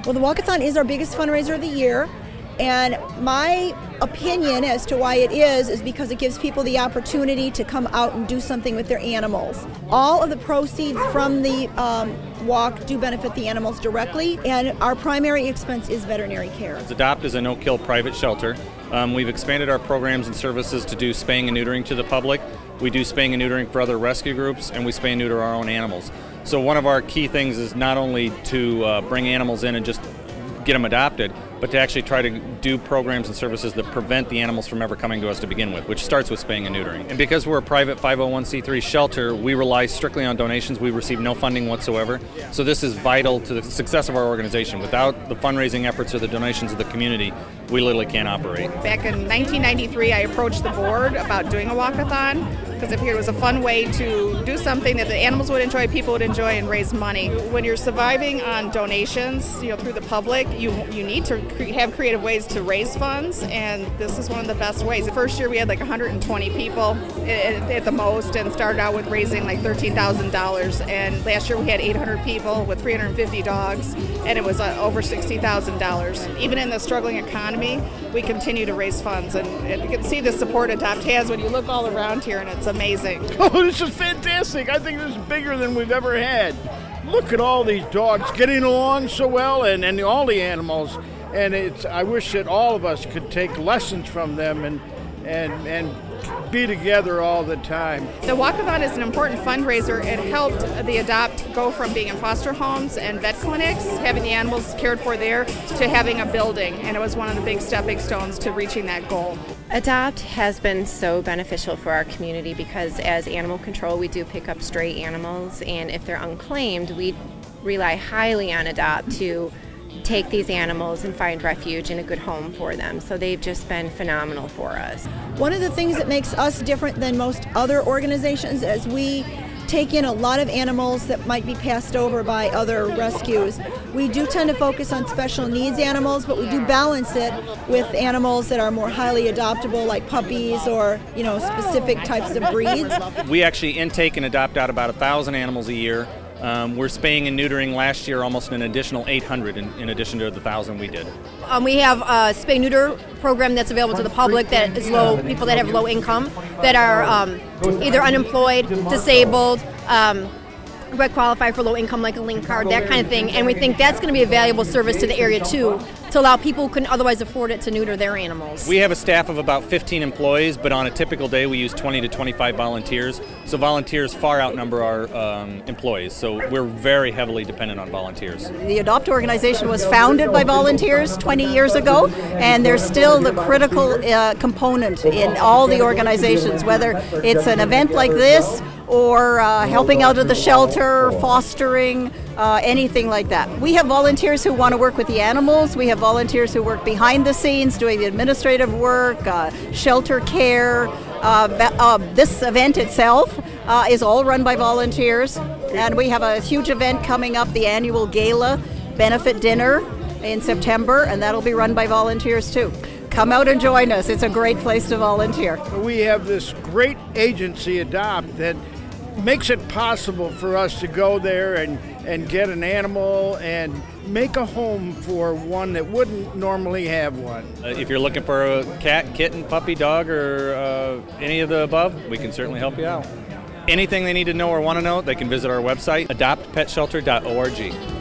Well, the Walk-A-Thon is our biggest fundraiser of the year, and my opinion as to why it is because it gives people the opportunity to come out and do something with their animals. All of the proceeds from the walk do benefit the animals directly, and our primary expense is veterinary care. A.D.O.P.T is a no-kill private shelter. We've expanded our programs and services to do spaying and neutering to the public. We do spaying and neutering for other rescue groups, and we spay and neuter our own animals. So one of our key things is not only to bring animals in and just get them adopted, but to actually try to do programs and services that prevent the animals from ever coming to us to begin with, which starts with spaying and neutering. And because we're a private 501c3 shelter, we rely strictly on donations. We receive no funding whatsoever. So this is vital to the success of our organization. Without the fundraising efforts or the donations of the community, we literally can't operate. Back in 1993, I approached the board about doing a walk-a-thon because I figured it was a fun way to do something that the animals would enjoy, people would enjoy, and raise money. When you're surviving on donations, through the public, you need to have creative ways to raise funds, and this is one of the best ways. The first year we had like 120 people at the most, and started out with raising like $13,000. And last year we had 800 people with 350 dogs, and it was over $60,000. Even in the struggling economy, we continue to raise funds, and you can see the support A.D.O.P.T has when you look all around here, and it's amazing. Oh, this is fantastic. I think this is bigger than we've ever had. Look at all these dogs getting along so well, and all the animals. And I wish that all of us could take lessons from them and be together all the time. The Walk-A-Thon is an important fundraiser. It helped the A.D.O.P.T go from being in foster homes and vet clinics, having the animals cared for there, to having a building. And it was one of the big stepping stones to reaching that goal. A.D.O.P.T has been so beneficial for our community because as animal control we do pick up stray animals, and if they're unclaimed we rely highly on A.D.O.P.T to take these animals and find refuge and a good home for them. So they've just been phenomenal for us. One of the things that makes us different than most other organizations is we take in a lot of animals that might be passed over by other rescues. We do tend to focus on special needs animals, but we do balance it with animals that are more highly adoptable, like puppies or specific types of breeds. We actually intake and adopt out about 1,000 animals a year. We're spaying and neutering last year almost an additional 800 in addition to the 1,000 we did. We have a spay-neuter program that's available to the public that is people that have low income, that are either unemployed, disabled, who qualify for low income like a link card, that kind of thing. And we think that's going to be a valuable service to the area too, to allow people who couldn't otherwise afford it to neuter their animals. We have a staff of about 15 employees, but on a typical day we use 20 to 25 volunteers. So volunteers far outnumber our employees, so we're very heavily dependent on volunteers. The A.D.O.P.T organization was founded by volunteers 20 years ago, and they're still the critical component in all the organizations, whether it's an event like this or helping out at the shelter, fostering, anything like that. We have volunteers who want to work with the animals. We have volunteers who work behind the scenes doing the administrative work, shelter care. This event itself is all run by volunteers, and we have a huge event coming up, the annual gala benefit dinner in September, and that'll be run by volunteers too. Come out and join us. It's a great place to volunteer. We have this great agency, A.D.O.P.T, that makes it possible for us to go there and get an animal and make a home for one that wouldn't normally have one. If you're looking for a cat, kitten, puppy, dog, or any of the above, we can certainly help you out. Anything they need to know or want to know, they can visit our website, ADOPTpetshelter.org.